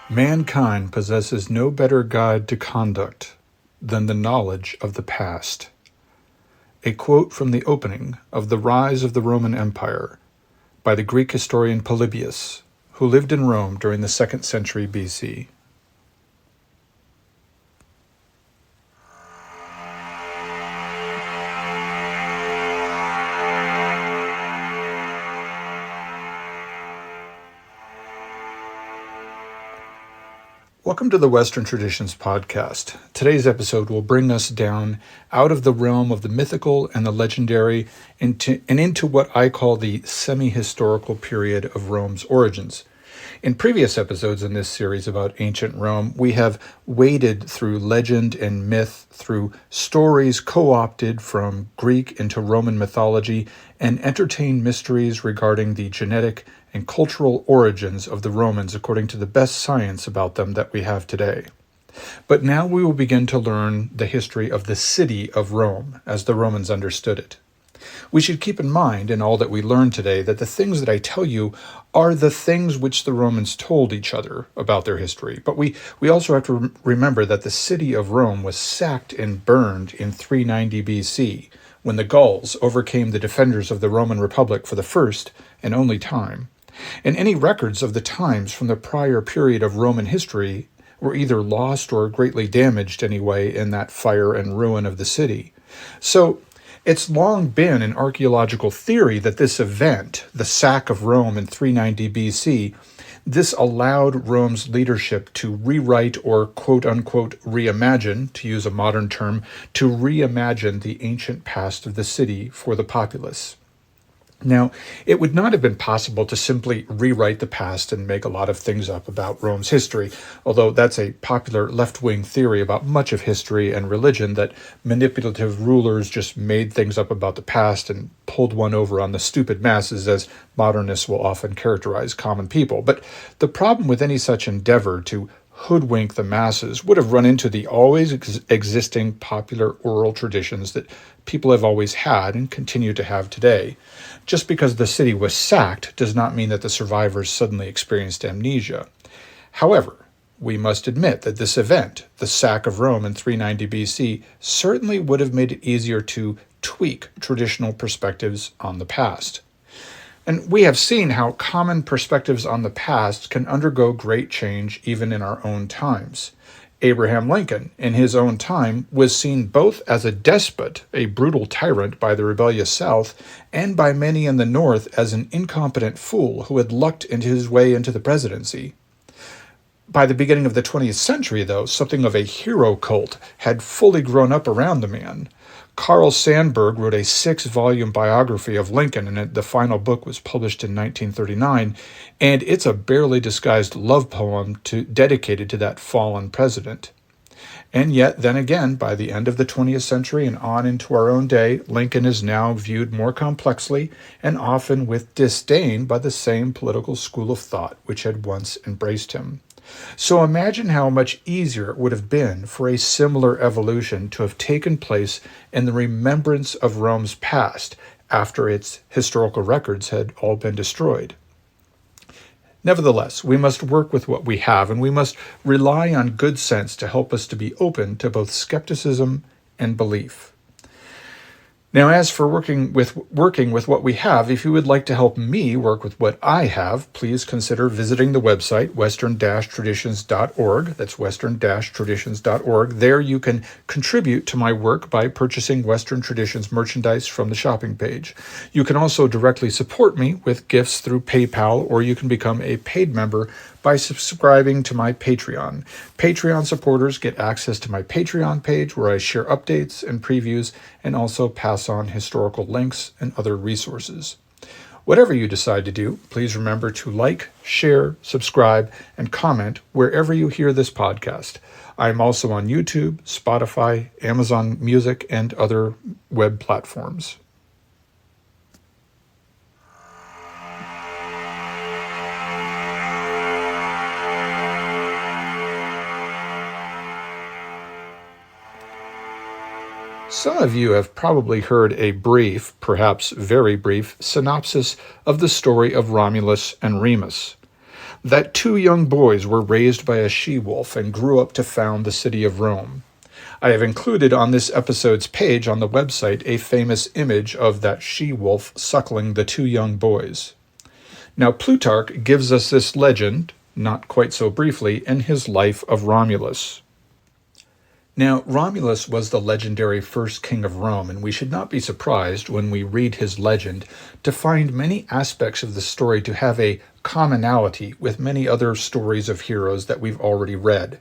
Mankind possesses no better guide to conduct than the knowledge of the past. A quote from the opening of The Rise of the Roman Empire by the Greek historian Polybius, who lived in Rome during the 2nd century BC. Welcome to the Western Traditions podcast. Today's episode will bring us down out of the realm of the mythical and the legendary into what I call the semi-historical period of Rome's origins. In previous episodes in this series about ancient Rome, we have waded through legend and myth, through stories co-opted from Greek into Roman mythology, and entertained mysteries regarding the genetic and cultural origins of the Romans according to the best science about them that we have today. But now we will begin to learn the history of the city of Rome as the Romans understood it. We should keep in mind in all that we learn today that the things that I tell you are the things which the Romans told each other about their history. But we also have to remember that the city of Rome was sacked and burned in 390 BC, when the Gauls overcame the defenders of the Roman Republic for the first and only time. And any records of the times from the prior period of Roman history were either lost or greatly damaged anyway in that fire and ruin of the city. So it's long been an archaeological theory that this event, the sack of Rome in 390 BC, this allowed Rome's leadership to rewrite or quote-unquote reimagine, to use a modern term, to reimagine the ancient past of the city for the populace. Now, it would not have been possible to simply rewrite the past and make a lot of things up about Rome's history, although that's a popular left-wing theory about much of history and religion, that manipulative rulers just made things up about the past and pulled one over on the stupid masses, as modernists will often characterize common people. But the problem with any such endeavor to hoodwink the masses would have run into the always existing popular oral traditions that people have always had and continue to have today. Just because the city was sacked does not mean that the survivors suddenly experienced amnesia. However, we must admit that this event, the sack of Rome in 390 BC, certainly would have made it easier to tweak traditional perspectives on the past. And we have seen how common perspectives on the past can undergo great change even in our own times. Abraham Lincoln, in his own time, was seen both as a despot, a brutal tyrant by the rebellious South, and by many in the North as an incompetent fool who had lucked into his way into the presidency. By the beginning of the 20th century, though, something of a hero cult had fully grown up around the man. Carl Sandburg wrote a 6-volume biography of Lincoln, and the final book was published in 1939, and it's a barely disguised love poem dedicated to that fallen president. And yet, then again, by the end of the 20th century and on into our own day, Lincoln is now viewed more complexly and often with disdain by the same political school of thought which had once embraced him. So imagine how much easier it would have been for a similar evolution to have taken place in the remembrance of Rome's past after its historical records had all been destroyed. Nevertheless, we must work with what we have, and we must rely on good sense to help us to be open to both skepticism and belief. Now, as for working with what we have, if you would like to help me work with what I have, please consider visiting the website, western-traditions.org. That's western-traditions.org. There you can contribute to my work by purchasing Western Traditions merchandise from the shopping page. You can also directly support me with gifts through PayPal, or you can become a paid member by subscribing to my Patreon. Patreon supporters get access to my Patreon page where I share updates and previews and also pass on historical links and other resources. Whatever you decide to do, please remember to like, share, subscribe, and comment wherever you hear this podcast. I'm also on YouTube, Spotify, Amazon Music, and other web platforms. Some of you have probably heard a brief, perhaps very brief, synopsis of the story of Romulus and Remus. that two young boys were raised by a she-wolf and grew up to found the city of Rome. I have included on this episode's page on the website a famous image of that she-wolf suckling the two young boys. Now, Plutarch gives us this legend, not quite so briefly, in his Life of Romulus. Now, Romulus was the legendary first king of Rome, and we should not be surprised when we read his legend to find many aspects of the story to have a commonality with many other stories of heroes that we've already read.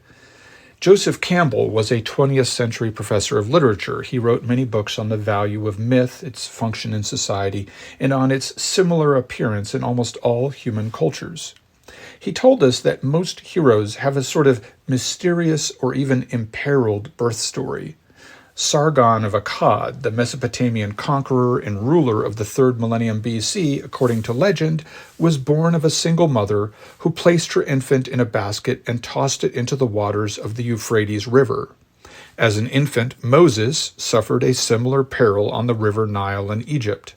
Joseph Campbell was a 20th century professor of literature. He wrote many books on the value of myth, its function in society, and on its similar appearance in almost all human cultures. He told us that most heroes have a sort of mysterious or even imperiled birth story. Sargon of Akkad, the Mesopotamian conqueror and ruler of the 3rd millennium BC, according to legend, was born of a single mother who placed her infant in a basket and tossed it into the waters of the Euphrates River. As an infant, Moses suffered a similar peril on the river Nile in Egypt.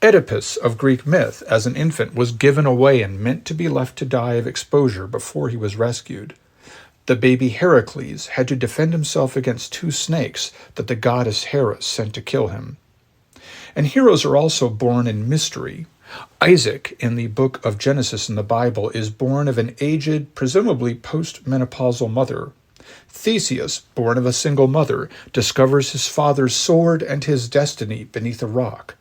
Oedipus of Greek myth, as an infant, was given away and meant to be left to die of exposure before he was rescued. The baby Heracles had to defend himself against two snakes that the goddess Hera sent to kill him. And heroes are also born in mystery. Isaac, in the book of Genesis in the Bible, is born of an aged, presumably post-menopausal mother. Theseus, born of a single mother, discovers his father's sword and his destiny beneath a rock.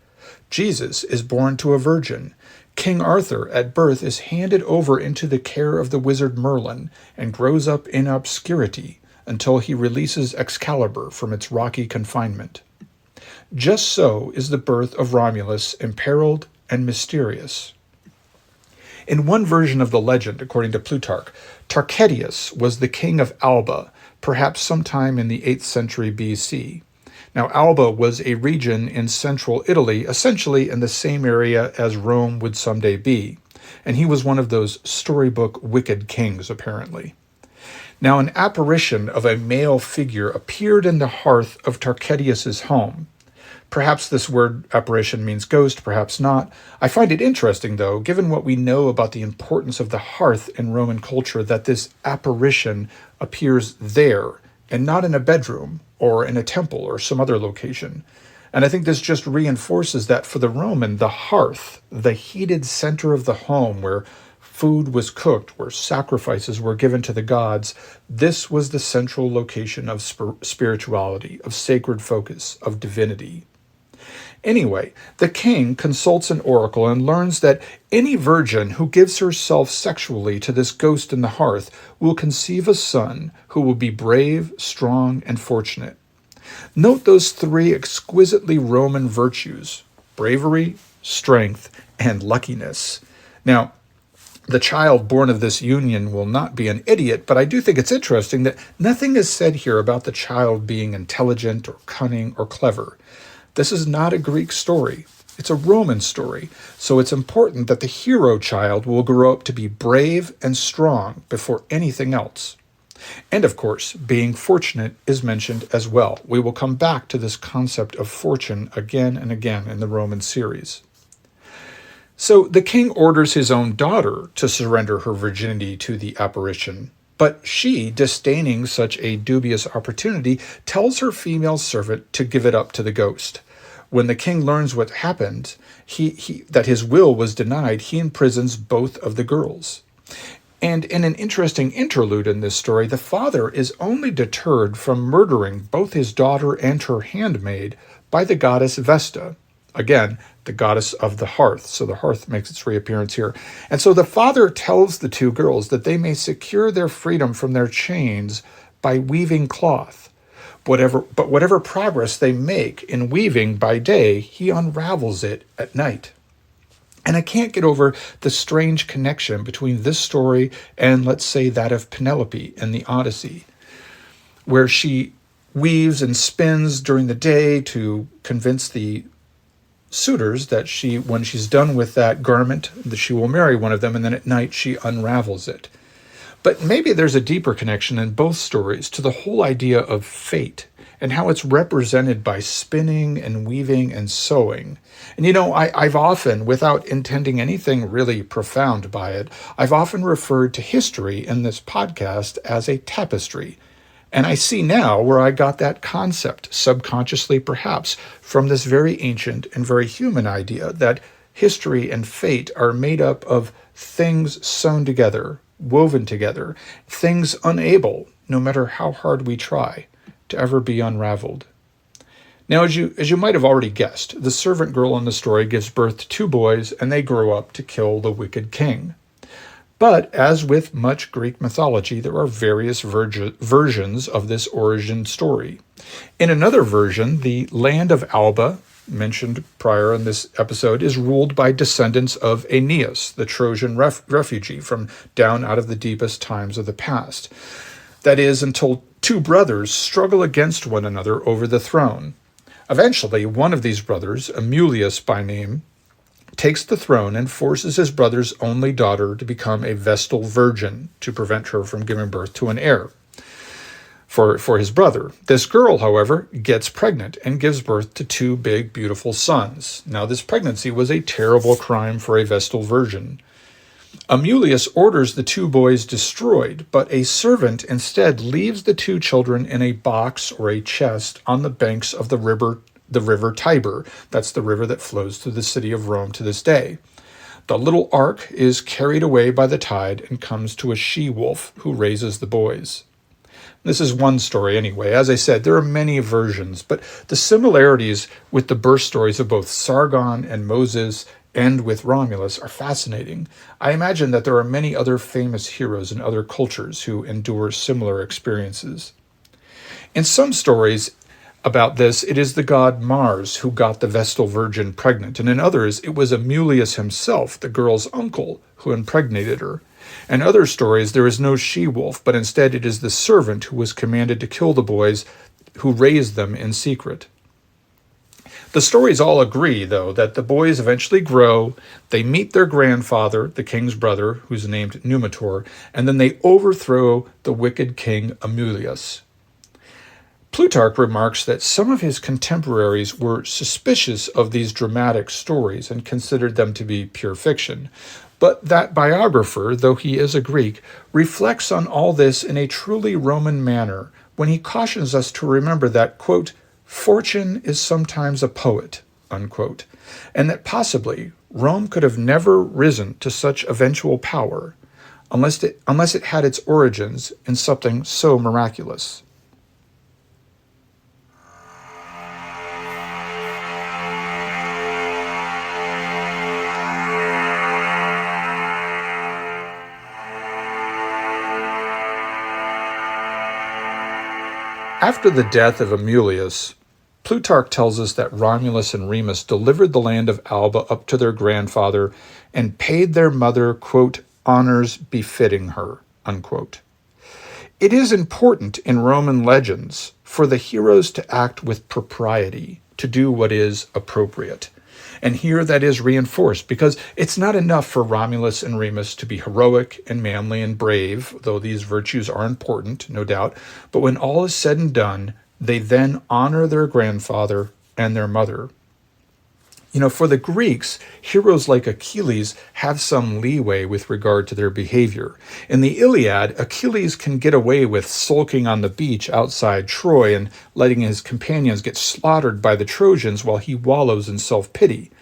Jesus is born to a virgin. King Arthur, at birth, is handed over into the care of the wizard Merlin and grows up in obscurity until he releases Excalibur from its rocky confinement. Just so is the birth of Romulus imperiled and mysterious. In one version of the legend, according to Plutarch, Tarquetius was the king of Alba, perhaps sometime in the 8th century BC. Now, Alba was a region in central Italy, essentially in the same area as Rome would someday be, and he was one of those storybook wicked kings, apparently. Now, an apparition of a male figure appeared in the hearth of Tarquetius's home. Perhaps this word apparition means ghost, perhaps not. I find it interesting, though, given what we know about the importance of the hearth in Roman culture, that this apparition appears there and not in a bedroom or in a temple or some other location. And I think this just reinforces that for the Roman, the hearth, the heated center of the home where food was cooked, where sacrifices were given to the gods, this was the central location of spirituality, of sacred focus, of divinity. Anyway, the king consults an oracle and learns that any virgin who gives herself sexually to this ghost in the hearth will conceive a son who will be brave, strong, and fortunate. Note those three exquisitely Roman virtues: bravery, strength, and luckiness. Now, the child born of this union will not be an idiot, but I do think it's interesting that nothing is said here about the child being intelligent or cunning or clever. This is not a Greek story. It's a Roman story, so it's important that the hero child will grow up to be brave and strong before anything else. And of course, being fortunate is mentioned as well. We will come back to this concept of fortune again and again in the Roman series. So the king orders his own daughter to surrender her virginity to the apparition, but she, disdaining such a dubious opportunity, tells her female servant to give it up to the ghost. When the king learns what happened, that his will was denied, he imprisons both of the girls. And in an interesting interlude in this story, the father is only deterred from murdering both his daughter and her handmaid by the goddess Vesta. Again, the goddess of the hearth, so the hearth makes its reappearance here. And so the father tells the two girls that they may secure their freedom from their chains by weaving cloth. But whatever progress they make in weaving by day, he unravels it at night. And I can't get over the strange connection between this story and, let's say, that of Penelope in the Odyssey, where she weaves and spins during the day to convince the suitors that when she's done with that garment, that she will marry one of them, and then at night she unravels it. But maybe there's a deeper connection in both stories to the whole idea of fate and how it's represented by spinning and weaving and sewing. And I've often, without intending anything really profound by it, I've often referred to history in this podcast as a tapestry. And I see now where I got that concept, subconsciously perhaps, from this very ancient and very human idea that history and fate are made up of things sewn together, woven together, things unable, no matter how hard we try, to ever be unraveled. Now, as you might have already guessed, the servant girl in the story gives birth to two boys, and they grow up to kill the wicked king. But as with much Greek mythology, there are various versions of this origin story. In another version, the land of Alba, mentioned prior in this episode, is ruled by descendants of Aeneas, the Trojan refugee from down out of the deepest times of the past. That is, until two brothers struggle against one another over the throne. Eventually, one of these brothers, Amulius by name, takes the throne and forces his brother's only daughter to become a Vestal virgin to prevent her from giving birth to an heir for his brother. This girl, however, gets pregnant and gives birth to two big, beautiful sons. Now, this pregnancy was a terrible crime for a Vestal virgin. Amulius orders the two boys destroyed, but a servant instead leaves the two children in a box or a chest on the banks of the river Tiber. That's the river that flows through the city of Rome to this day. The little ark is carried away by the tide and comes to a she-wolf who raises the boys. This is one story anyway. As I said, there are many versions, but the similarities with the birth stories of both Sargon and Moses and with Romulus are fascinating. I imagine that there are many other famous heroes in other cultures who endure similar experiences. In some stories about this, it is the god Mars who got the Vestal virgin pregnant, and in others, it was Amulius himself, the girl's uncle, who impregnated her. In other stories, there is no she-wolf, but instead it is the servant who was commanded to kill the boys who raised them in secret. The stories all agree, though, that the boys eventually grow, they meet their grandfather, the king's brother, who's named Numitor, and then they overthrow the wicked king Amulius. Plutarch remarks that some of his contemporaries were suspicious of these dramatic stories and considered them to be pure fiction. But that biographer, though he is a Greek, reflects on all this in a truly Roman manner when he cautions us to remember that, quote, fortune is sometimes a poet, unquote, and that possibly Rome could have never risen to such eventual power unless it had its origins in something so miraculous. After the death of Amulius, Plutarch tells us that Romulus and Remus delivered the land of Alba up to their grandfather and paid their mother, quote, honors befitting her, unquote. It is important in Roman legends for the heroes to act with propriety, to do what is appropriate. And here that is reinforced because it's not enough for Romulus and Remus to be heroic and manly and brave, though these virtues are important, no doubt. But when all is said and done, they then honor their grandfather and their mother. For the Greeks, heroes like Achilles have some leeway with regard to their behavior. In the Iliad, Achilles can get away with sulking on the beach outside Troy and letting his companions get slaughtered by the Trojans while he wallows in self-pity.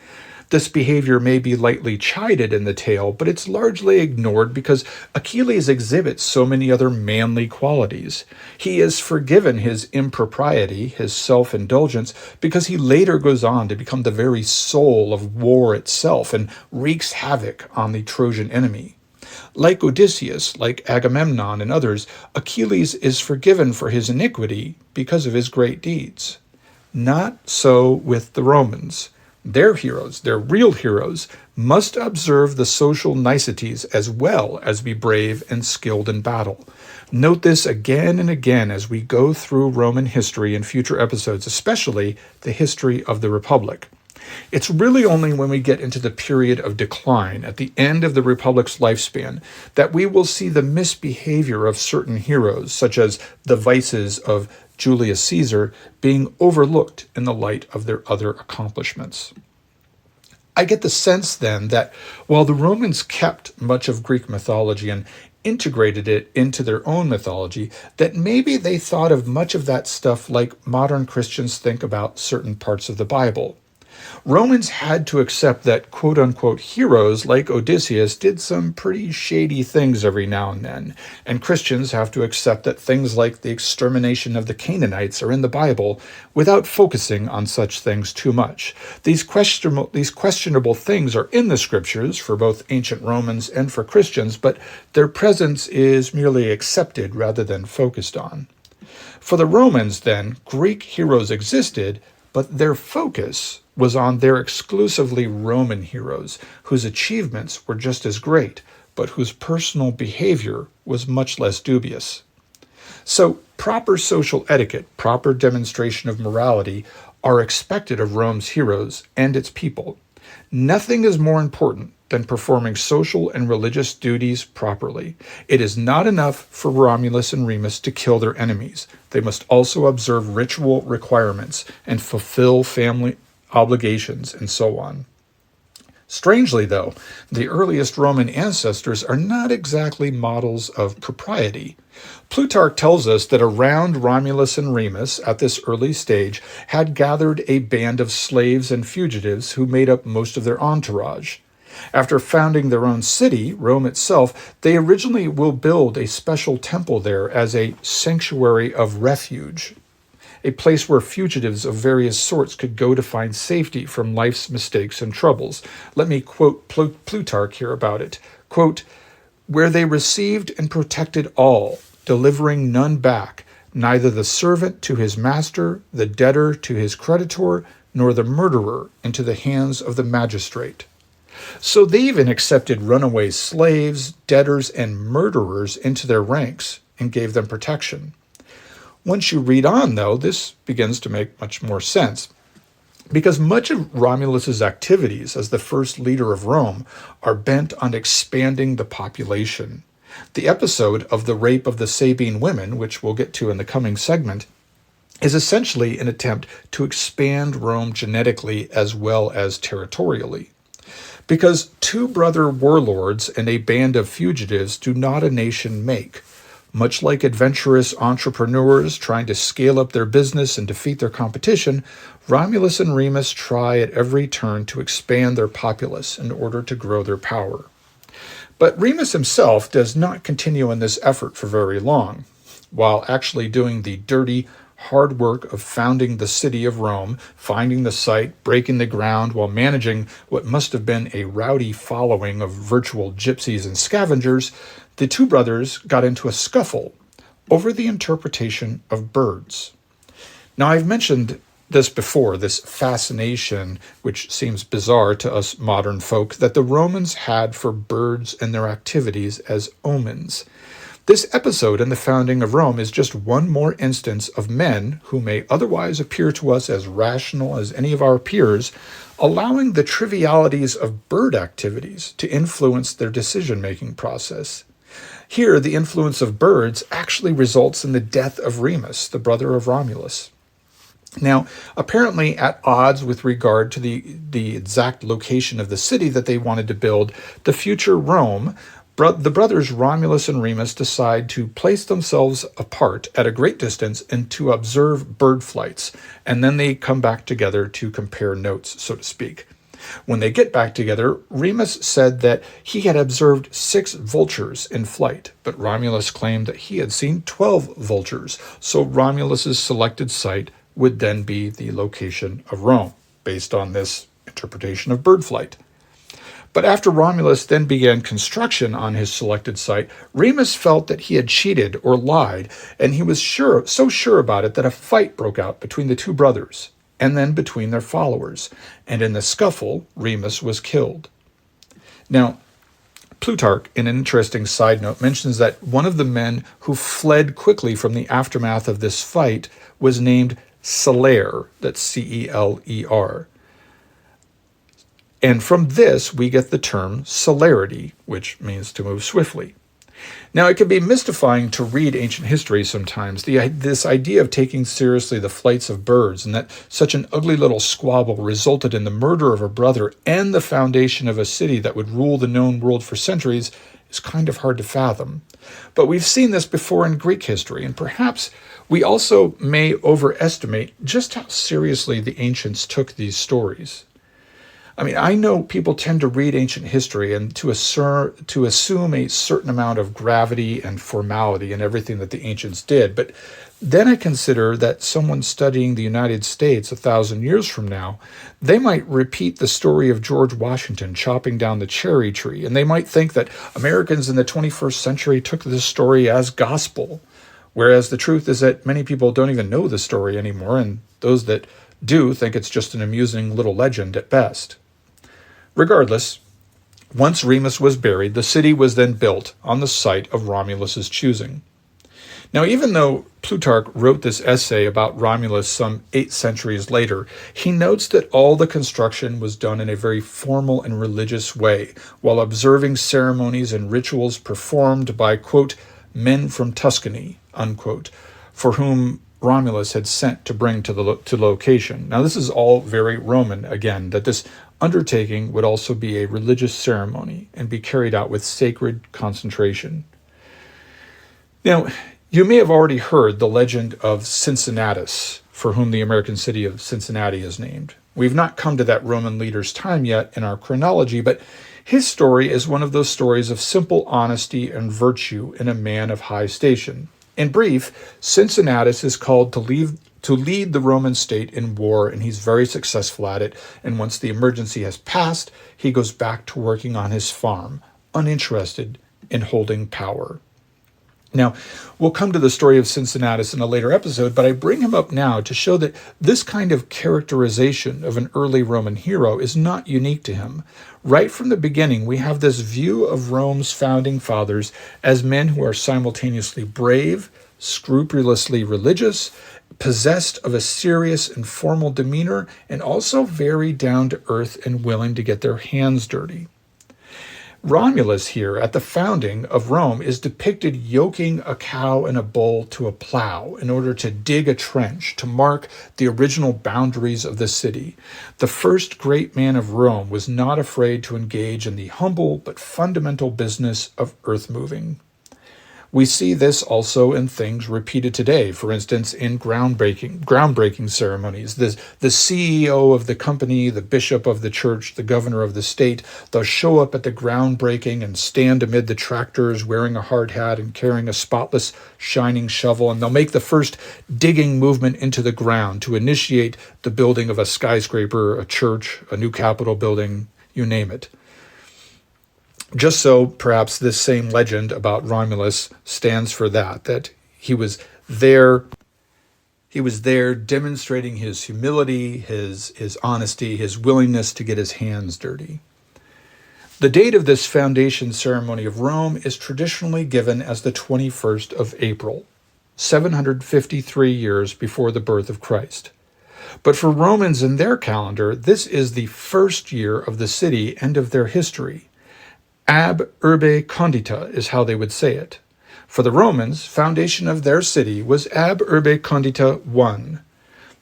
This behavior may be lightly chided in the tale, but it's largely ignored because Achilles exhibits so many other manly qualities. He is forgiven his impropriety, his self-indulgence, because he later goes on to become the very soul of war itself and wreaks havoc on the Trojan enemy. Like Odysseus, like Agamemnon and others, Achilles is forgiven for his iniquity because of his great deeds. Not so with the Romans. Their heroes, their real heroes, must observe the social niceties as well as be brave and skilled in battle. Note this again and again as we go through Roman history in future episodes, especially the history of the Republic. It's really only when we get into the period of decline at the end of the Republic's lifespan that we will see the misbehavior of certain heroes, such as the vices of Julius Caesar, being overlooked in the light of their other accomplishments. I get the sense then that while the Romans kept much of Greek mythology and integrated it into their own mythology, that maybe they thought of much of that stuff like modern Christians think about certain parts of the Bible. Romans had to accept that quote-unquote heroes like Odysseus did some pretty shady things every now and then, and Christians have to accept that things like the extermination of the Canaanites are in the Bible without focusing on such things too much. These questionable things are in the Scriptures for both ancient Romans and for Christians, but their presence is merely accepted rather than focused on. For the Romans, then, Greek heroes existed, but their focus was on their exclusively Roman heroes, whose achievements were just as great, but whose personal behavior was much less dubious. So, proper social etiquette, proper demonstration of morality, are expected of Rome's heroes and its people. Nothing is more important than performing social and religious duties properly. It is not enough for Romulus and Remus to kill their enemies. They must also observe ritual requirements and fulfill family obligations, and so on. Strangely, though, the earliest Roman ancestors are not exactly models of propriety. Plutarch tells us that around Romulus and Remus, at this early stage, had gathered a band of slaves and fugitives who made up most of their entourage. After founding their own city, Rome itself, they originally will build a special temple there as a sanctuary of refuge, a place where fugitives of various sorts could go to find safety from life's mistakes and troubles. Let me quote Plutarch here about it. Quote, "Where they received and protected all, delivering none back, neither the servant to his master, the debtor to his creditor, nor the murderer into the hands of the magistrate." So they even accepted runaway slaves, debtors, and murderers into their ranks and gave them protection. Once you read on, though, this begins to make much more sense, because much of Romulus's activities as the first leader of Rome are bent on expanding the population. The episode of the rape of the Sabine women, which we'll get to in the coming segment, is essentially an attempt to expand Rome genetically as well as territorially. Because two brother warlords and a band of fugitives do not a nation make. Much like adventurous entrepreneurs trying to scale up their business and defeat their competition, Romulus and Remus try at every turn to expand their populace in order to grow their power. But Remus himself does not continue in this effort for very long. While actually doing the dirty, hard work of founding the city of Rome, finding the site, breaking the ground, while managing what must have been a rowdy following of virtual gypsies and scavengers, the two brothers got into a scuffle over the interpretation of birds. Now, I've mentioned this before, this fascination, which seems bizarre to us modern folk, that the Romans had for birds and their activities as omens. This episode in the founding of Rome is just one more instance of men who may otherwise appear to us as rational as any of our peers, allowing the trivialities of bird activities to influence their decision-making process. Here, the influence of birds actually results in the death of Remus, the brother of Romulus. Now, apparently at odds with regard to the exact location of the city that they wanted to build, the future Rome, the brothers Romulus and Remus decide to place themselves apart at a great distance and to observe bird flights, and then they come back together to compare notes, so to speak. When they get back together, Remus said that he had observed 6 vultures in flight, but Romulus claimed that he had seen 12 vultures, so Romulus's selected site would then be the location of Rome, based on this interpretation of bird flight. But after Romulus then began construction on his selected site, Remus felt that he had cheated or lied, and he was so sure about it that a fight broke out between the two brothers, and then between their followers, and in the scuffle, Remus was killed. Now, Plutarch, in an interesting side note, mentions that one of the men who fled quickly from the aftermath of this fight was named Celer, that's Celer. And from this, we get the term celerity, which means to move swiftly. Now, it can be mystifying to read ancient history sometimes, this idea of taking seriously the flights of birds and that such an ugly little squabble resulted in the murder of a brother and the foundation of a city that would rule the known world for centuries is kind of hard to fathom. But we've seen this before in Greek history, and perhaps we also may overestimate just how seriously the ancients took these stories. I mean, I know people tend to read ancient history and to assume a certain amount of gravity and formality in everything that the ancients did. But then I consider that someone studying the United States 1,000 years from now, they might repeat the story of George Washington chopping down the cherry tree. And they might think that Americans in the 21st century took this story as gospel. Whereas the truth is that many people don't even know the story anymore. And those that do think it's just an amusing little legend at best. Regardless, once Remus was buried, the city was then built on the site of Romulus's choosing. Now, even though Plutarch wrote this essay about Romulus some 8 centuries later, he notes that all the construction was done in a very formal and religious way, while observing ceremonies and rituals performed by, quote, men from Tuscany, unquote, for whom Romulus had sent to bring to the location. Now, this is all very Roman, again, that this undertaking would also be a religious ceremony and be carried out with sacred concentration. Now, you may have already heard the legend of Cincinnatus, for whom the American city of Cincinnati is named. We've not come to that Roman leader's time yet in our chronology, but his story is one of those stories of simple honesty and virtue in a man of high station. In brief, Cincinnatus is called to lead the Roman state in war, and he's very successful at it. And once the emergency has passed, he goes back to working on his farm, uninterested in holding power. Now, we'll come to the story of Cincinnatus in a later episode, but I bring him up now to show that this kind of characterization of an early Roman hero is not unique to him. Right from the beginning, we have this view of Rome's founding fathers as men who are simultaneously brave, scrupulously religious, possessed of a serious and formal demeanor, and also very down to earth and willing to get their hands dirty. Romulus here at the founding of Rome is depicted yoking a cow and a bull to a plow in order to dig a trench to mark the original boundaries of the city. The first great man of Rome was not afraid to engage in the humble but fundamental business of earth moving. We see this also in things repeated today, for instance, in groundbreaking ceremonies. The CEO of the company, the bishop of the church, the governor of the state, they'll show up at the groundbreaking and stand amid the tractors wearing a hard hat and carrying a spotless, shining shovel, and they'll make the first digging movement into the ground to initiate the building of a skyscraper, a church, a new Capitol building, you name it. Just so, perhaps, this same legend about Romulus stands for that he was there demonstrating his humility, his honesty, his willingness to get his hands dirty. The date of this foundation ceremony of Rome is traditionally given as the 21st of April, 753 years before the birth of Christ. But for Romans in their calendar, this is the first year of the city and of their history. Ab urbe condita is how they would say it. For the Romans, foundation of their city was ab urbe condita 1.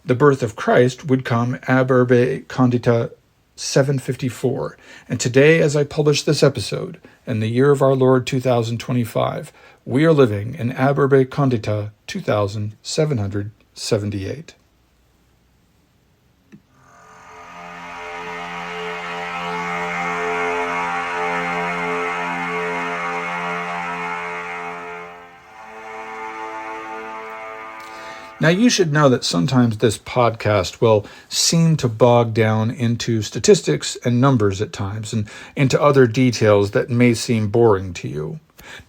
The birth of Christ would come ab urbe condita 754. And today, as I publish this episode, in the year of our Lord 2025, we are living in ab urbe condita 2778. Now, you should know that sometimes this podcast will seem to bog down into statistics and numbers at times and into other details that may seem boring to you.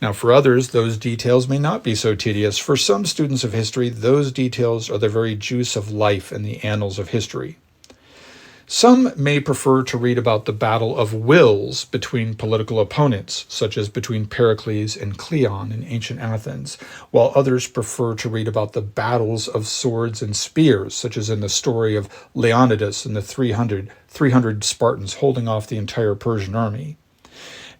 Now, for others, those details may not be so tedious. For some students of history, those details are the very juice of life in the annals of history. Some may prefer to read about the battle of wills between political opponents, such as between Pericles and Cleon in ancient Athens, while others prefer to read about the battles of swords and spears, such as in the story of Leonidas and the 300 Spartans holding off the entire Persian army.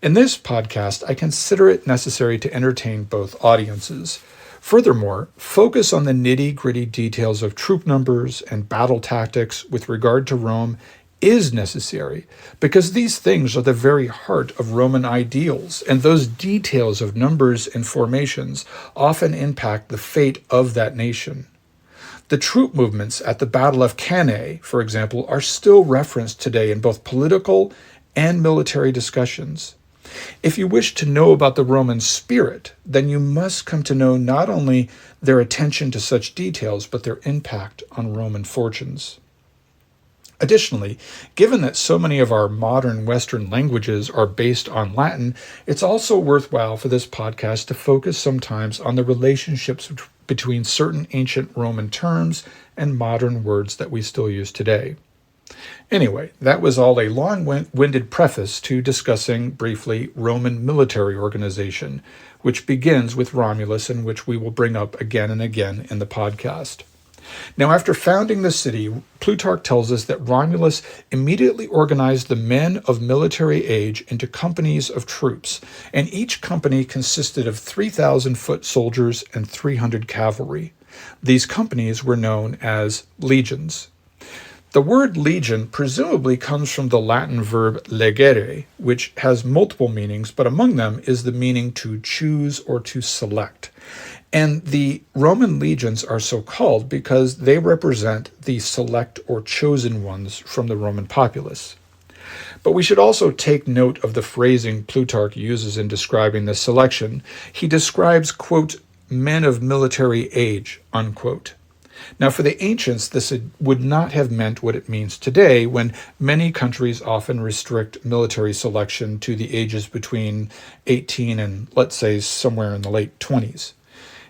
In this podcast, I consider it necessary to entertain both audiences. Furthermore, focus on the nitty-gritty details of troop numbers and battle tactics with regard to Rome is necessary, because these things are the very heart of Roman ideals, and those details of numbers and formations often impact the fate of that nation. The troop movements at the Battle of Cannae, for example, are still referenced today in both political and military discussions. If you wish to know about the Roman spirit, then you must come to know not only their attention to such details, but their impact on Roman fortunes. Additionally, given that so many of our modern Western languages are based on Latin, it's also worthwhile for this podcast to focus sometimes on the relationships between certain ancient Roman terms and modern words that we still use today. Anyway, that was all a long-winded preface to discussing briefly Roman military organization, which begins with Romulus and which we will bring up again and again in the podcast. Now, after founding the city, Plutarch tells us that Romulus immediately organized the men of military age into companies of troops, and each company consisted of 3,000 foot soldiers and 300 cavalry. These companies were known as legions. The word legion presumably comes from the Latin verb legere, which has multiple meanings, but among them is the meaning to choose or to select. And the Roman legions are so called because they represent the select or chosen ones from the Roman populace. But we should also take note of the phrasing Plutarch uses in describing the selection. He describes, quote, men of military age, unquote. Now, for the ancients, this would not have meant what it means today, when many countries often restrict military selection to the ages between 18 and, let's say, somewhere in the late 20s.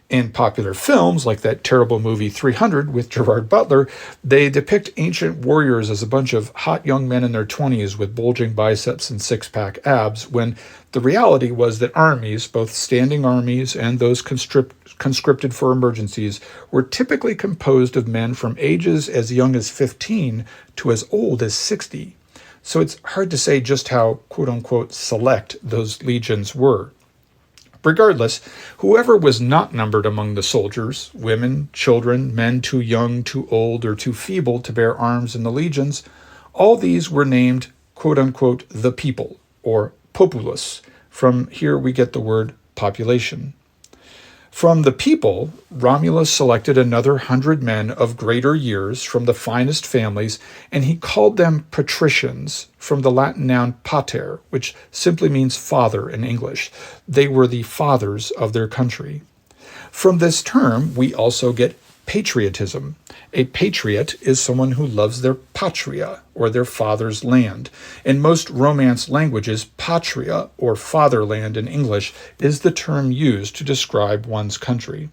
In popular films, like that terrible movie 300 with Gerard Butler, they depict ancient warriors as a bunch of hot young men in their 20s with bulging biceps and six-pack abs, when the reality was that armies, both standing armies and those conscripted for emergencies, were typically composed of men from ages as young as 15 to as old as 60. So it's hard to say just how, quote-unquote, select those legions were. Regardless, whoever was not numbered among the soldiers, women, children, men too young, too old, or too feeble to bear arms in the legions, all these were named, quote-unquote, the people, or populus. From here we get the word population. From the people, Romulus selected another 100 men of greater years from the finest families, and he called them patricians, from the Latin noun pater, which simply means father in English. They were the fathers of their country. From this term, we also get patriotism. A patriot is someone who loves their patria, or their father's land. In most Romance languages, patria, or fatherland in English, is the term used to describe one's country.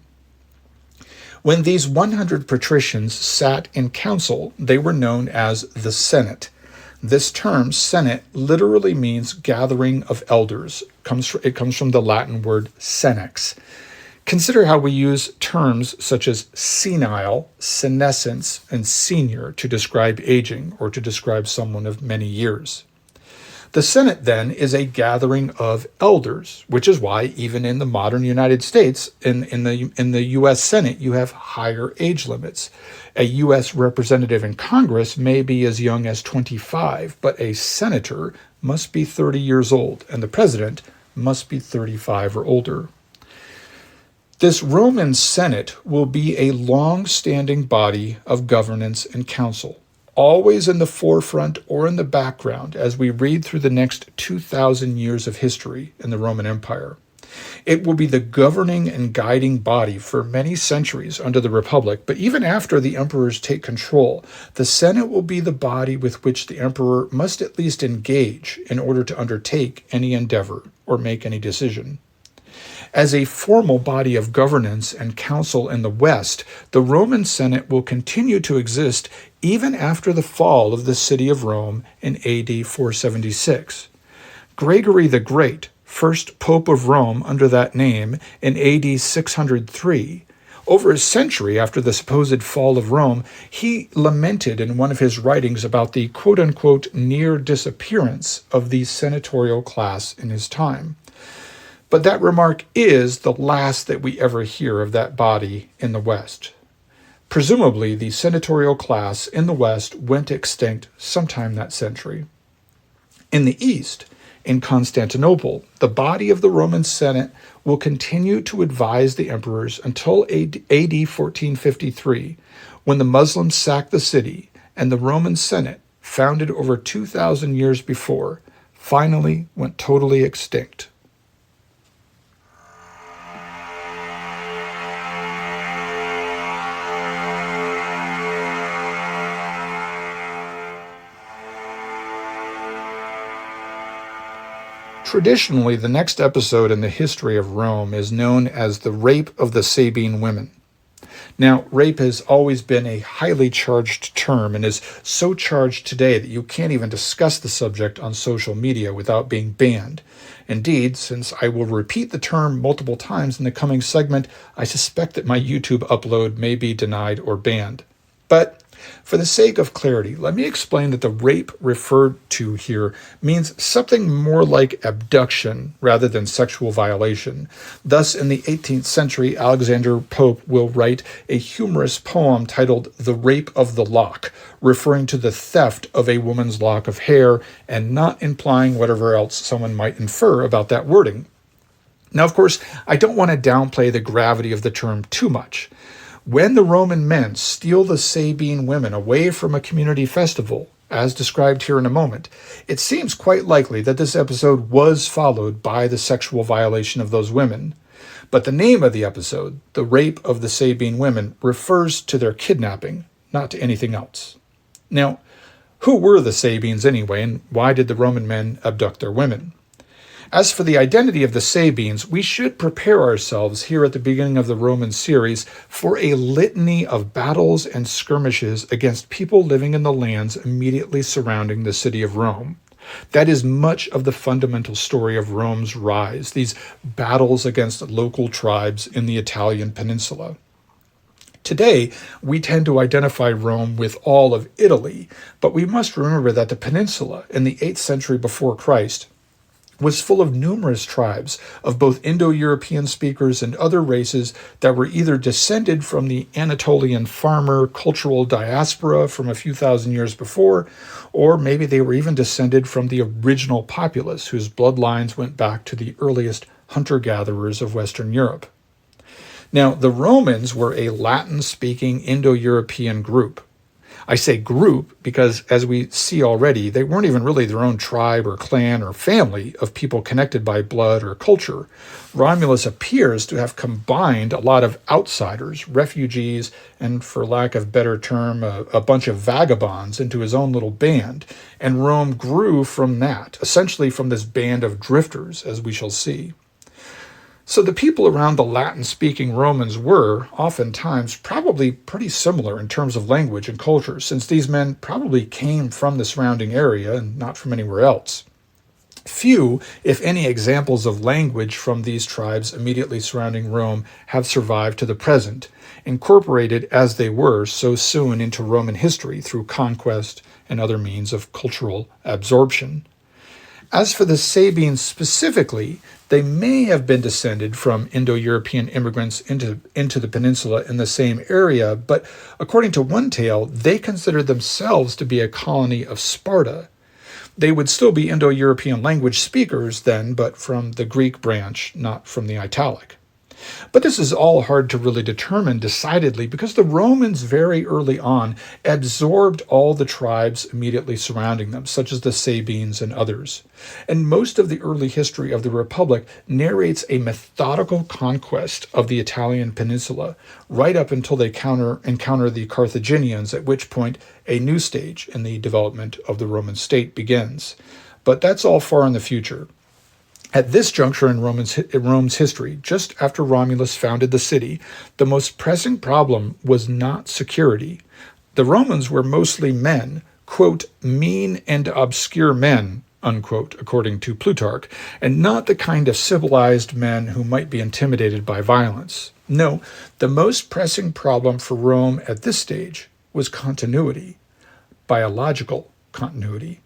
When these 100 patricians sat in council, they were known as the Senate. This term, Senate, literally means gathering of elders. It comes from the Latin word senex. Consider how we use terms such as senile, senescence, and senior to describe aging or to describe someone of many years. The Senate, then, is a gathering of elders, which is why even in the modern United States, in the U.S. Senate, you have higher age limits. A U.S. representative in Congress may be as young as 25, but a senator must be 30 years old, and the president must be 35 or older. This Roman Senate will be a long-standing body of governance and counsel, always in the forefront or in the background as we read through the next 2,000 years of history in the Roman Empire. It will be the governing and guiding body for many centuries under the Republic, but even after the emperors take control, the Senate will be the body with which the emperor must at least engage in order to undertake any endeavor or make any decision. As a formal body of governance and council in the West, the Roman Senate will continue to exist even after the fall of the city of Rome in AD 476. Gregory the Great, first Pope of Rome under that name in AD 603, over a century after the supposed fall of Rome, he lamented in one of his writings about the quote-unquote near disappearance of the senatorial class in his time. But that remark is the last that we ever hear of that body in the West. Presumably, the senatorial class in the West went extinct sometime that century. In the East, in Constantinople, the body of the Roman Senate will continue to advise the emperors until AD 1453, when the Muslims sacked the city and the Roman Senate, founded over 2,000 years before, finally went totally extinct. Traditionally, the next episode in the history of Rome is known as the Rape of the Sabine Women. Now, rape has always been a highly charged term and is so charged today that you can't even discuss the subject on social media without being banned. Indeed, since I will repeat the term multiple times in the coming segment, I suspect that my YouTube upload may be denied or banned. But for the sake of clarity, let me explain that the rape referred to here means something more like abduction rather than sexual violation. Thus, in the 18th century, Alexander Pope will write a humorous poem titled The Rape of the Lock, referring to the theft of a woman's lock of hair and not implying whatever else someone might infer about that wording. Now, of course, I don't want to downplay the gravity of the term too much. When the Roman men steal the Sabine women away from a community festival, as described here in a moment, it seems quite likely that this episode was followed by the sexual violation of those women. But the name of the episode, The Rape of the Sabine Women, refers to their kidnapping, not to anything else. Now, who were the Sabines anyway, and why did the Roman men abduct their women? As for the identity of the Sabines, we should prepare ourselves here at the beginning of the Roman series for a litany of battles and skirmishes against people living in the lands immediately surrounding the city of Rome. That is much of the fundamental story of Rome's rise, these battles against local tribes in the Italian peninsula. Today, we tend to identify Rome with all of Italy, but we must remember that the peninsula in the 8th century before Christ was full of numerous tribes of both Indo-European speakers and other races that were either descended from the Anatolian farmer cultural diaspora from a few thousand years before, or maybe they were even descended from the original populace whose bloodlines went back to the earliest hunter-gatherers of Western Europe. Now, the Romans were a Latin-speaking Indo-European group. I say group because, as we see already, they weren't even really their own tribe or clan or family of people connected by blood or culture. Romulus appears to have combined a lot of outsiders, refugees, and, for lack of a better term, a bunch of vagabonds into his own little band. And Rome grew from that, essentially from this band of drifters, as we shall see. So the people around the Latin-speaking Romans were, oftentimes, probably pretty similar in terms of language and culture, since these men probably came from the surrounding area and not from anywhere else. Few, if any, examples of language from these tribes immediately surrounding Rome have survived to the present, incorporated as they were so soon into Roman history through conquest and other means of cultural absorption. As for the Sabines specifically, they may have been descended from Indo-European immigrants into the peninsula in the same area, but according to one tale, they considered themselves to be a colony of Sparta. They would still be Indo-European language speakers then, but from the Greek branch, not from the Italic. But this is all hard to really determine decidedly because the Romans very early on absorbed all the tribes immediately surrounding them, such as the Sabines and others. And most of the early history of the Republic narrates a methodical conquest of the Italian peninsula, right up until they encounter the Carthaginians, at which point a new stage in the development of the Roman state begins. But that's all far in the future. At this juncture in Rome's history, just after Romulus founded the city, the most pressing problem was not security. The Romans were mostly men, quote, mean and obscure men, unquote, according to Plutarch, and not the kind of civilized men who might be intimidated by violence. No, the most pressing problem for Rome at this stage was continuity, biological continuity.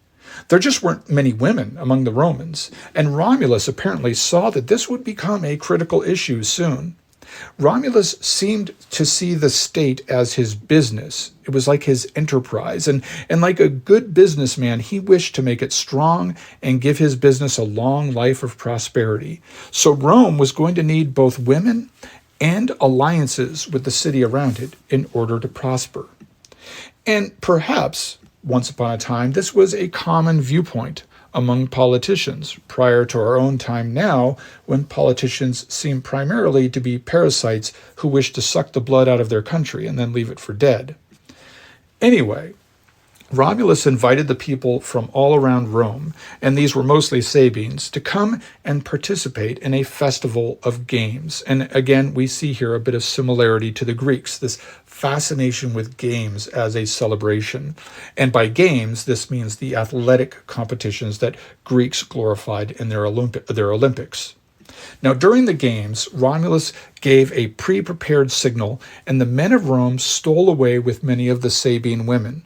There just weren't many women among the Romans, and Romulus apparently saw that this would become a critical issue soon. Romulus seemed to see the state as his business. It was like his enterprise, and like a good businessman, he wished to make it strong and give his business a long life of prosperity. So Rome was going to need both women and alliances with the city around it in order to prosper. And perhaps, once upon a time, this was a common viewpoint among politicians prior to our own time now, when politicians seem primarily to be parasites who wish to suck the blood out of their country and then leave it for dead. Anyway, Romulus invited the people from all around Rome, and these were mostly Sabines, to come and participate in a festival of games. And again, we see here a bit of similarity to the Greeks, this fascination with games as a celebration. And by games, this means the athletic competitions that Greeks glorified in their Olympics. Now, during the games, Romulus gave a pre-prepared signal, and the men of Rome stole away with many of the Sabine women.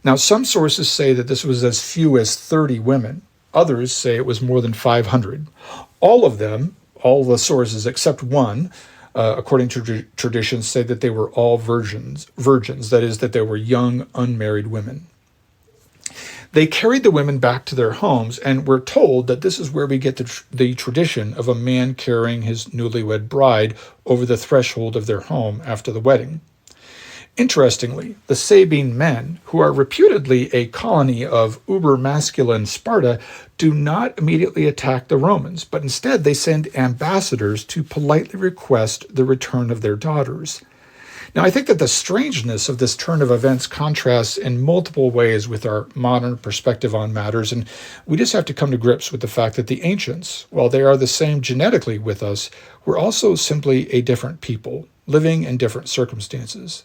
Now, some sources say that this was as few as 30 women. Others say it was more than 500. All of them, all the sources except one, according to tradition, say that they were all virgins, that is, that they were young, unmarried women. They carried the women back to their homes, and we're told that this is where we get the tradition of a man carrying his newlywed bride over the threshold of their home after the wedding. Interestingly, the Sabine men, who are reputedly a colony of uber-masculine Sparta, do not immediately attack the Romans, but instead they send ambassadors to politely request the return of their daughters. Now, I think that the strangeness of this turn of events contrasts in multiple ways with our modern perspective on matters, and we just have to come to grips with the fact that the ancients, while they are the same genetically with us, were also simply a different people, living in different circumstances.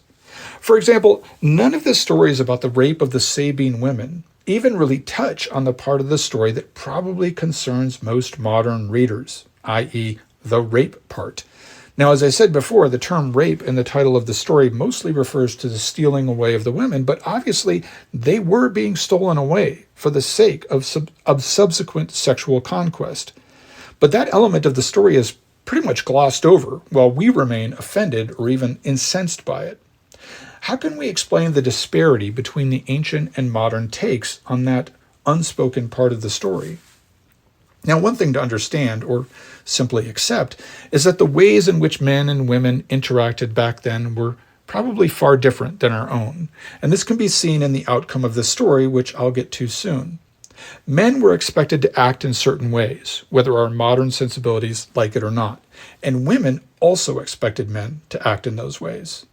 For example, none of the stories about the rape of the Sabine women even really touch on the part of the story that probably concerns most modern readers, i.e., the rape part. Now, as I said before, the term rape in the title of the story mostly refers to the stealing away of the women, but obviously they were being stolen away for the sake of subsequent sexual conquest. But that element of the story is pretty much glossed over, while we remain offended or even incensed by it. How can we explain the disparity between the ancient and modern takes on that unspoken part of the story? Now, one thing to understand, or simply accept, is that the ways in which men and women interacted back then were probably far different than our own, and this can be seen in the outcome of the story, which I'll get to soon. Men were expected to act in certain ways, whether our modern sensibilities like it or not, and women also expected men to act in those ways.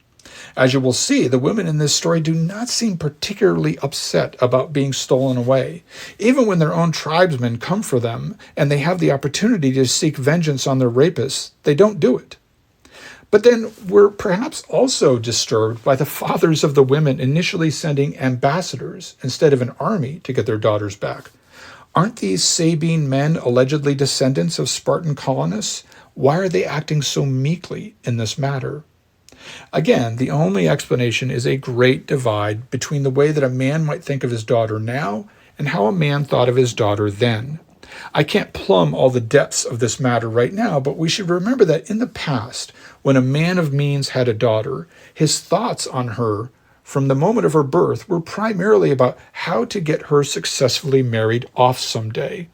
As you will see, the women in this story do not seem particularly upset about being stolen away. Even when their own tribesmen come for them and they have the opportunity to seek vengeance on their rapists, they don't do it. But then we're perhaps also disturbed by the fathers of the women initially sending ambassadors instead of an army to get their daughters back. Aren't these Sabine men allegedly descendants of Spartan colonists? Why are they acting so meekly in this matter? Again, the only explanation is a great divide between the way that a man might think of his daughter now and how a man thought of his daughter then. I can't plumb all the depths of this matter right now, but we should remember that in the past, when a man of means had a daughter, his thoughts on her from the moment of her birth were primarily about how to get her successfully married off someday.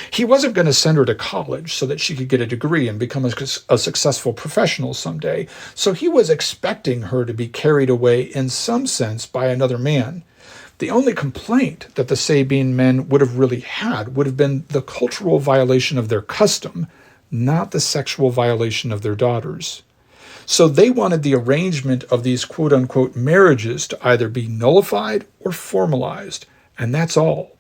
He wasn't going to send her to college so that she could get a degree and become a successful professional someday, so he was expecting her to be carried away in some sense by another man. The only complaint that the Sabine men would have really had would have been the cultural violation of their custom, not the sexual violation of their daughters. So they wanted the arrangement of these quote-unquote marriages to either be nullified or formalized, and that's all.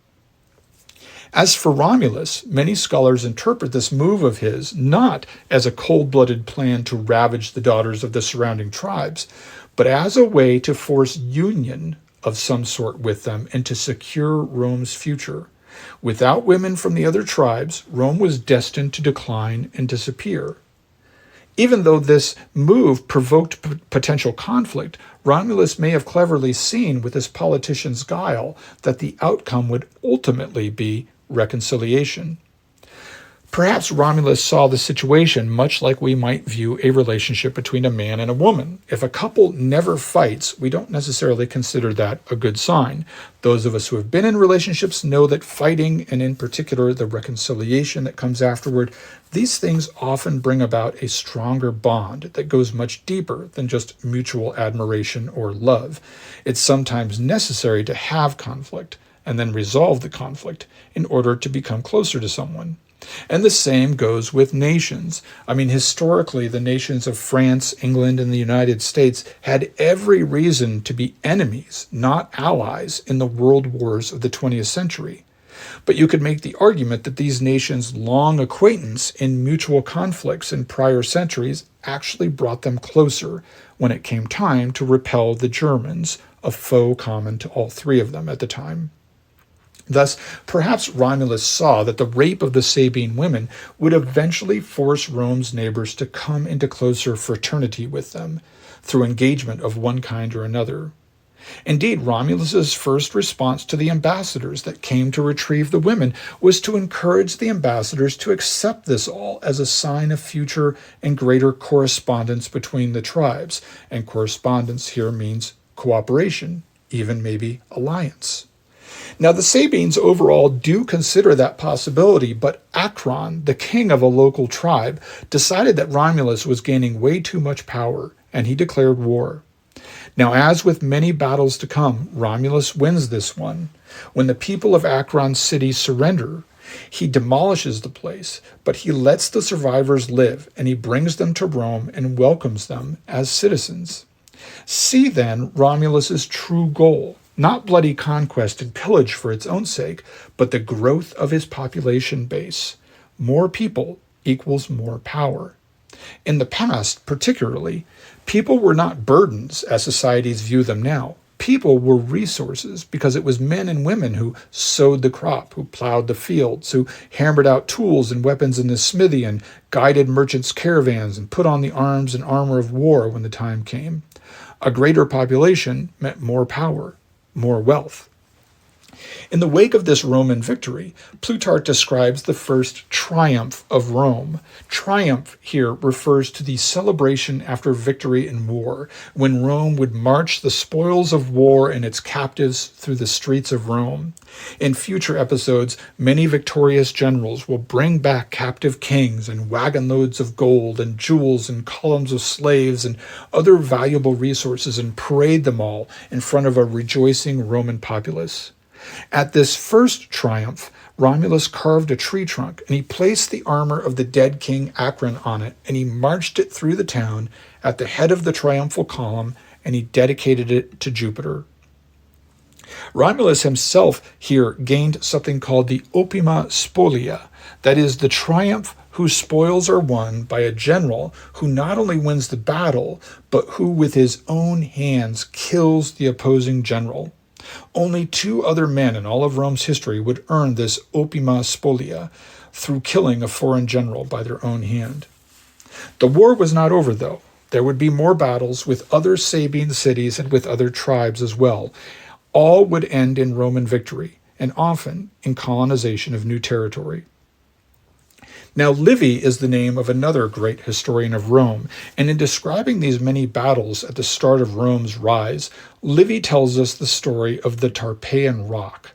As for Romulus, many scholars interpret this move of his not as a cold-blooded plan to ravage the daughters of the surrounding tribes, but as a way to force union of some sort with them and to secure Rome's future. Without women from the other tribes, Rome was destined to decline and disappear. Even though this move provoked potential conflict, Romulus may have cleverly seen with his politician's guile that the outcome would ultimately be reconciliation. Perhaps Romulus saw the situation much like we might view a relationship between a man and a woman. If a couple never fights, we don't necessarily consider that a good sign. Those of us who have been in relationships know that fighting, and in particular the reconciliation that comes afterward, these things often bring about a stronger bond that goes much deeper than just mutual admiration or love. It's sometimes necessary to have conflict and then resolve the conflict in order to become closer to someone. And the same goes with nations. Historically, the nations of France, England, and the United States had every reason to be enemies, not allies, in the world wars of the 20th century. But you could make the argument that these nations' long acquaintance in mutual conflicts in prior centuries actually brought them closer when it came time to repel the Germans, a foe common to all three of them at the time. Thus, perhaps Romulus saw that the rape of the Sabine women would eventually force Rome's neighbors to come into closer fraternity with them, through engagement of one kind or another. Indeed, Romulus's first response to the ambassadors that came to retrieve the women was to encourage the ambassadors to accept this all as a sign of future and greater correspondence between the tribes, and correspondence here means cooperation, even maybe alliance. Now, the Sabines overall do consider that possibility, but Acron, the king of a local tribe, decided that Romulus was gaining way too much power, and he declared war. Now, as with many battles to come, Romulus wins this one. When the people of Acron's city surrender, he demolishes the place, but he lets the survivors live, and he brings them to Rome and welcomes them as citizens. See then Romulus's true goal. Not bloody conquest and pillage for its own sake, but the growth of his population base. More people equals more power. In the past, particularly, people were not burdens as societies view them now. People were resources because it was men and women who sowed the crop, who plowed the fields, who hammered out tools and weapons in the smithy and guided merchants' caravans and put on the arms and armor of war when the time came. A greater population meant more power, more wealth. In the wake of this Roman victory, Plutarch describes the first triumph of Rome. Triumph here refers to the celebration after victory in war, when Rome would march the spoils of war and its captives through the streets of Rome. In future episodes, many victorious generals will bring back captive kings and wagon loads of gold and jewels and columns of slaves and other valuable resources and parade them all in front of a rejoicing Roman populace. At this first triumph, Romulus carved a tree trunk, and he placed the armor of the dead king Acron on it, and he marched it through the town at the head of the triumphal column, and he dedicated it to Jupiter. Romulus himself here gained something called the opima spolia, that is, the triumph whose spoils are won by a general who not only wins the battle, but who with his own hands kills the opposing general. Only 2 other men in all of Rome's history would earn this opima spolia through killing a foreign general by their own hand. The war was not over, though. There would be more battles with other Sabine cities and with other tribes as well. All would end in Roman victory, and often in colonization of new territory. Now, Livy is the name of another great historian of Rome, and in describing these many battles at the start of Rome's rise, Livy tells us the story of the Tarpeian Rock.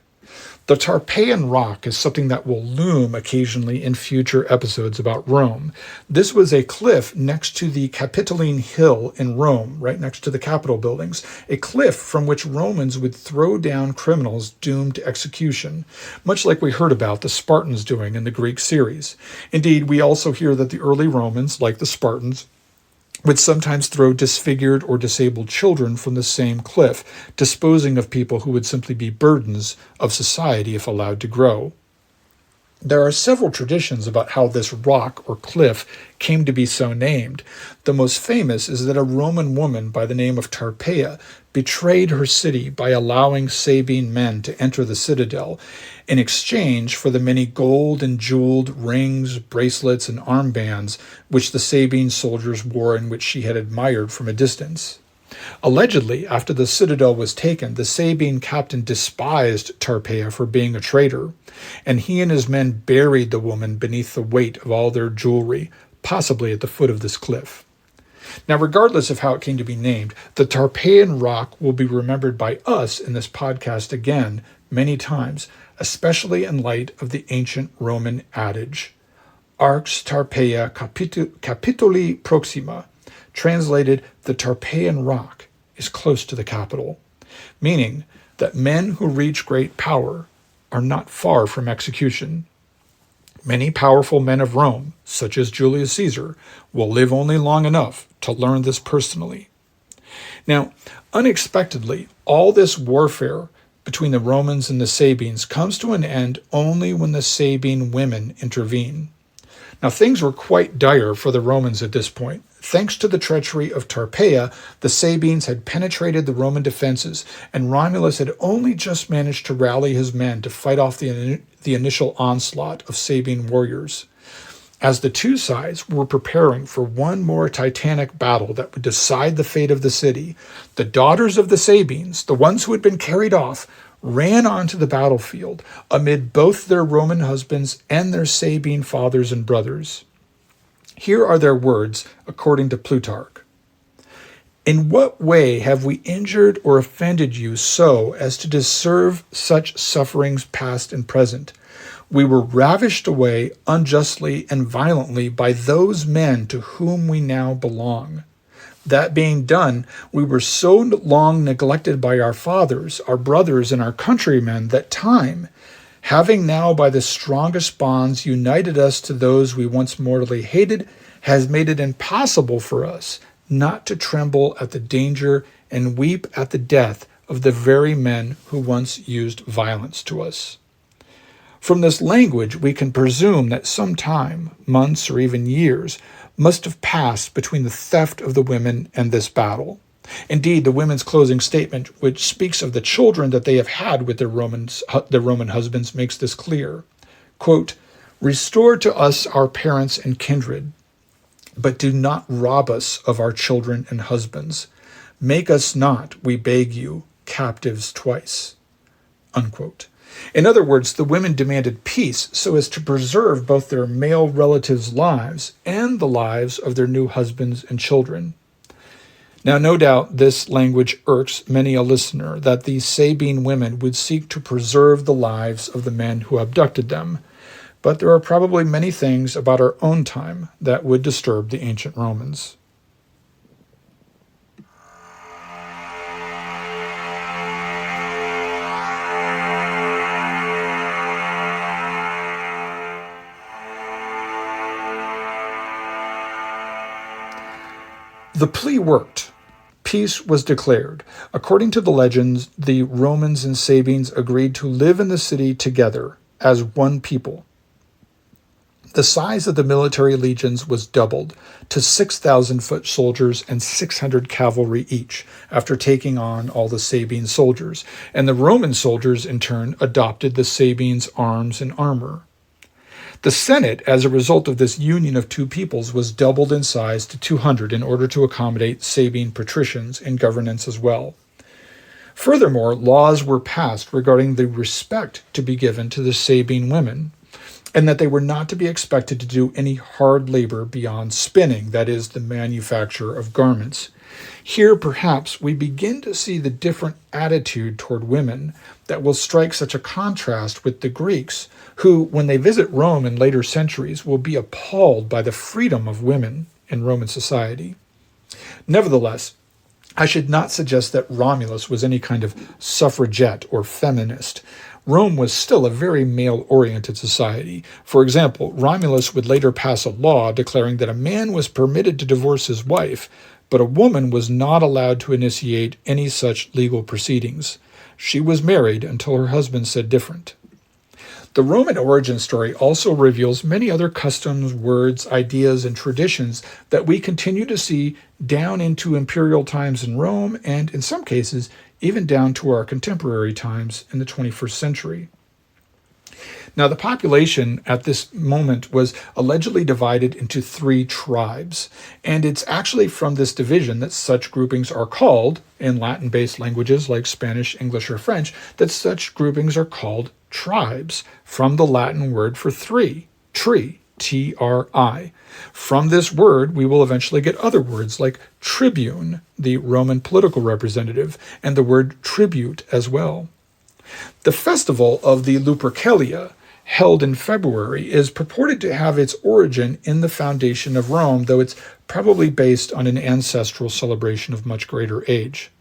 The Tarpeian Rock is something that will loom occasionally in future episodes about Rome. This was a cliff next to the Capitoline Hill in Rome, right next to the Capitol buildings, a cliff from which Romans would throw down criminals doomed to execution, much like we heard about the Spartans doing in the Greek series. Indeed, we also hear that the early Romans, like the Spartans, would sometimes throw disfigured or disabled children from the same cliff, disposing of people who would simply be burdens of society if allowed to grow. There are several traditions about how this rock or cliff came to be so named. The most famous is that a Roman woman by the name of Tarpeia betrayed her city by allowing Sabine men to enter the citadel in exchange for the many gold and jeweled rings, bracelets, and armbands which the Sabine soldiers wore and which she had admired from a distance. Allegedly, after the citadel was taken, the Sabine captain despised Tarpeia for being a traitor, and he and his men buried the woman beneath the weight of all their jewelry, possibly at the foot of this cliff. Now, regardless of how it came to be named, the Tarpeian rock will be remembered by us in this podcast again many times, especially in light of the ancient Roman adage, Arx Tarpeia capitoli proxima, translated, the Tarpeian rock is close to the capital, meaning that men who reach great power are not far from execution. Many powerful men of Rome, such as Julius Caesar, will live only long enough to learn this personally. Now, unexpectedly, all this warfare between the Romans and the Sabines comes to an end only when the Sabine women intervene. Now, things were quite dire for the Romans at this point. Thanks to the treachery of Tarpeia, the Sabines had penetrated the Roman defenses, and Romulus had only just managed to rally his men to fight off the initial onslaught of Sabine warriors. As the two sides were preparing for one more titanic battle that would decide the fate of the city, the daughters of the Sabines, the ones who had been carried off, ran onto the battlefield amid both their Roman husbands and their Sabine fathers and brothers. Here are their words, according to Plutarch. In what way have we injured or offended you so as to deserve such sufferings past and present? We were ravished away unjustly and violently by those men to whom we now belong. That being done, we were so long neglected by our fathers, our brothers, and our countrymen that time, having now by the strongest bonds united us to those we once mortally hated, has made it impossible for us not to tremble at the danger and weep at the death of the very men who once used violence to us. From this language, we can presume that some time, months or even years, must have passed between the theft of the women and this battle. Indeed, the women's closing statement, which speaks of the children that they have had with their Roman husbands, makes this clear. Quote, "Restore to us our parents and kindred, but do not rob us of our children and husbands. Make us not, we beg you, captives twice." Unquote. In other words, the women demanded peace so as to preserve both their male relatives' lives and the lives of their new husbands and children. Now, no doubt this language irks many a listener that these Sabine women would seek to preserve the lives of the men who abducted them, but there are probably many things about our own time that would disturb the ancient Romans. The plea worked. Peace was declared. According to the legends, the Romans and Sabines agreed to live in the city together as one people. The size of the military legions was doubled to 6,000 foot soldiers and 600 cavalry each after taking on all the Sabine soldiers, and the Roman soldiers in turn adopted the Sabines' arms and armor. The Senate, as a result of this union of two peoples, was doubled in size to 200 in order to accommodate Sabine patricians in governance as well. Furthermore, laws were passed regarding the respect to be given to the Sabine women, and that they were not to be expected to do any hard labor beyond spinning, that is, the manufacture of garments. Here, perhaps, we begin to see the different attitude toward women that will strike such a contrast with the Greeks, who, when they visit Rome in later centuries, will be appalled by the freedom of women in Roman society. Nevertheless, I should not suggest that Romulus was any kind of suffragette or feminist. Rome was still a very male-oriented society. For example, Romulus would later pass a law declaring that a man was permitted to divorce his wife, but a woman was not allowed to initiate any such legal proceedings. She was married until her husband said different. The Roman origin story also reveals many other customs, words, ideas, and traditions that we continue to see down into imperial times in Rome, and in some cases, even down to our contemporary times in the 21st century. Now, the population at this moment was allegedly divided into 3 tribes, and it's actually from this division that such groupings are called, in Latin-based languages like Spanish, English, or French, that such groupings are called tribes, from the Latin word for three, tri, T-R-I. From this word, we will eventually get other words like tribune, the Roman political representative, and the word tribute as well. The festival of the Lupercalia, held in February, is purported to have its origin in the foundation of Rome, though it's probably based on an ancestral celebration of much greater age.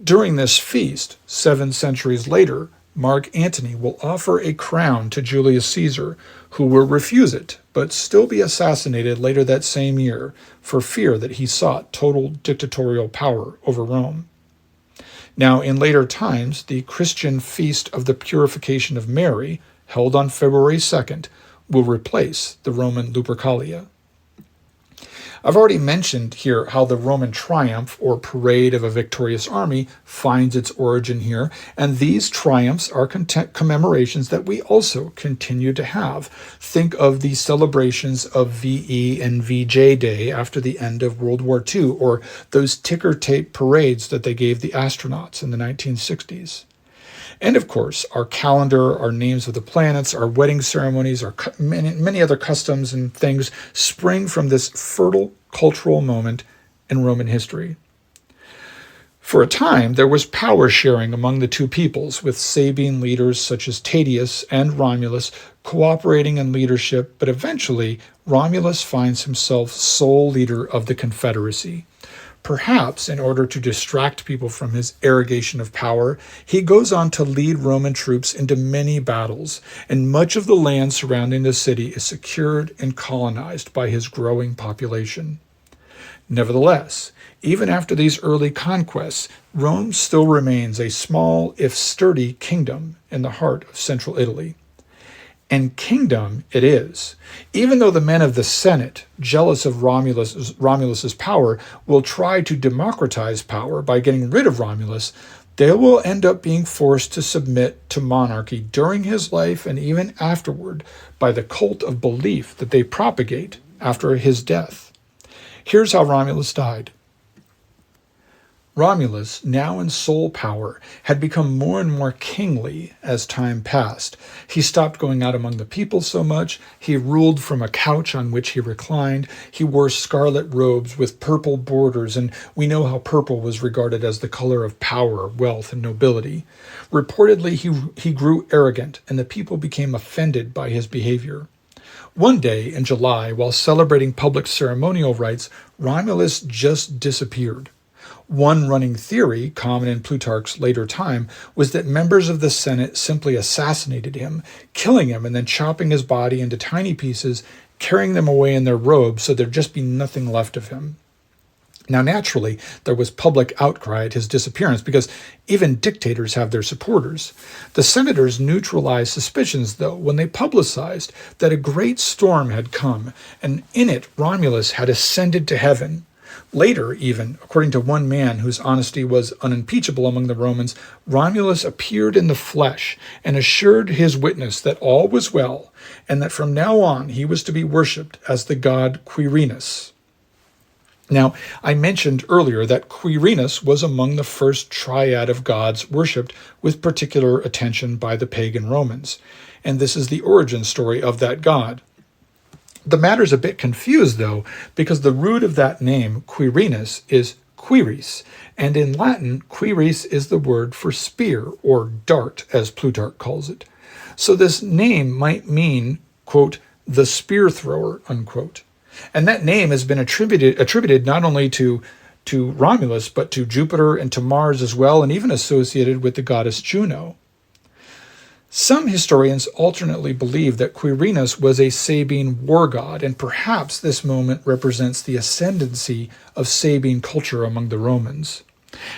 During this feast, 7 centuries later, Mark Antony will offer a crown to Julius Caesar, who will refuse it, but still be assassinated later that same year for fear that he sought total dictatorial power over Rome. Now, in later times, the Christian Feast of the Purification of Mary, held on February 2nd, will replace the Roman Lupercalia. I've already mentioned here how the Roman triumph, or parade of a victorious army, finds its origin here, and these triumphs are commemorations that we also continue to have. Think of the celebrations of VE and VJ Day after the end of World War II, or those ticker tape parades that they gave the astronauts in the 1960s. And of course, our calendar, our names of the planets, our wedding ceremonies, our many other customs and things spring from this fertile cultural moment in Roman history. For a time, there was power sharing among the two peoples, with Sabine leaders such as Tatius and Romulus cooperating in leadership, but eventually Romulus finds himself sole leader of the Confederacy. Perhaps in order to distract people from his arrogation of power, he goes on to lead Roman troops into many battles, and much of the land surrounding the city is secured and colonized by his growing population. Nevertheless, even after these early conquests, Rome still remains a small, if sturdy, kingdom in the heart of central Italy. And kingdom it is, even though the men of the Senate, jealous of Romulus's power, will try to democratize power by getting rid of Romulus. They will end up being forced to submit to monarchy during his life and even afterward by the cult of belief that they propagate after his death. Here's how Romulus died. Romulus, now in sole power, had become more and more kingly as time passed. He stopped going out among the people so much. He ruled from a couch on which he reclined. He wore scarlet robes with purple borders, and we know how purple was regarded as the color of power, wealth, and nobility. Reportedly, he grew arrogant, and the people became offended by his behavior. One day in July, while celebrating public ceremonial rites, Romulus just disappeared. One running theory, common in Plutarch's later time, was that members of the Senate simply assassinated him, killing him and then chopping his body into tiny pieces, carrying them away in their robes so there'd just be nothing left of him. Now, naturally, there was public outcry at his disappearance because even dictators have their supporters. The senators neutralized suspicions, though, when they publicized that a great storm had come, and in it Romulus had ascended to heaven. Later, even, according to one man whose honesty was unimpeachable among the Romans, Romulus appeared in the flesh and assured his witness that all was well, and that from now on he was to be worshipped as the god Quirinus. Now, I mentioned earlier that Quirinus was among the first triad of gods worshipped with particular attention by the pagan Romans, and this is the origin story of that god. The matter's a bit confused, though, because the root of that name, Quirinus, is quiris, and in Latin, quiris is the word for spear, or dart, as Plutarch calls it. So this name might mean, quote, the spear thrower, unquote. And that name has been attributed not only to Romulus, but to Jupiter and to Mars as well, and even associated with the goddess Juno. Some historians alternately believe that Quirinus was a Sabine war god, and perhaps this moment represents the ascendancy of Sabine culture among the Romans.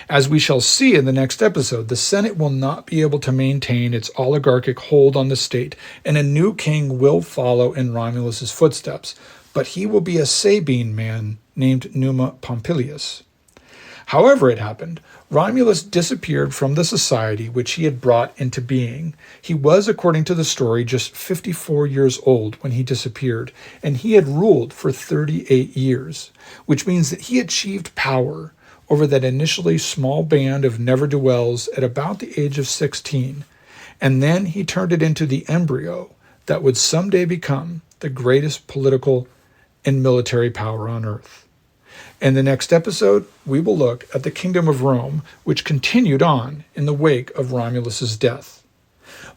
As we shall see in the next episode, the Senate will not be able to maintain its oligarchic hold on the state, and a new king will follow in Romulus's footsteps, but he will be a Sabine man named Numa Pompilius. However it happened, Romulus disappeared from the society which he had brought into being. He was, according to the story, just 54 years old when he disappeared, and he had ruled for 38 years, which means that he achieved power over that initially small band of ne'er-do-wells at about the age of 16, and then he turned it into the embryo that would someday become the greatest political and military power on earth. In the next episode, we will look at the Kingdom of Rome, which continued on in the wake of Romulus's death.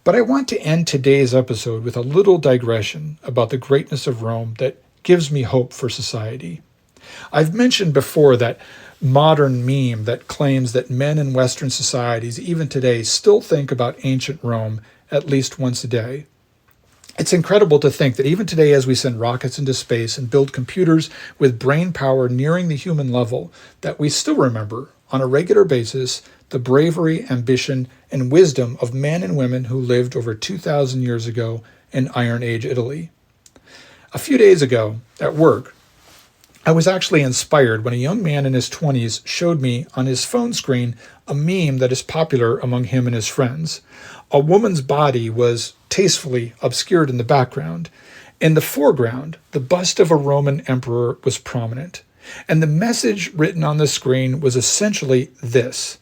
But I want to end today's episode with a little digression about the greatness of Rome that gives me hope for society. I've mentioned before that modern meme that claims that men in Western societies, even today, still think about ancient Rome at least once a day. It's incredible to think that even today, as we send rockets into space and build computers with brain power nearing the human level, that we still remember on a regular basis the bravery, ambition, and wisdom of men and women who lived over 2,000 years ago in Iron Age Italy. A few days ago, at work, I was actually inspired when a young man in his 20s showed me on his phone screen a meme that is popular among him and his friends. A woman's body was tastefully obscured in the background. In the foreground, the bust of a Roman emperor was prominent, and the message written on the screen was essentially this: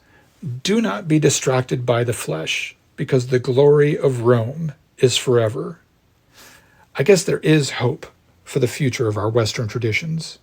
do not be distracted by the flesh, because the glory of Rome is forever. I guess there is hope for the future of our Western traditions.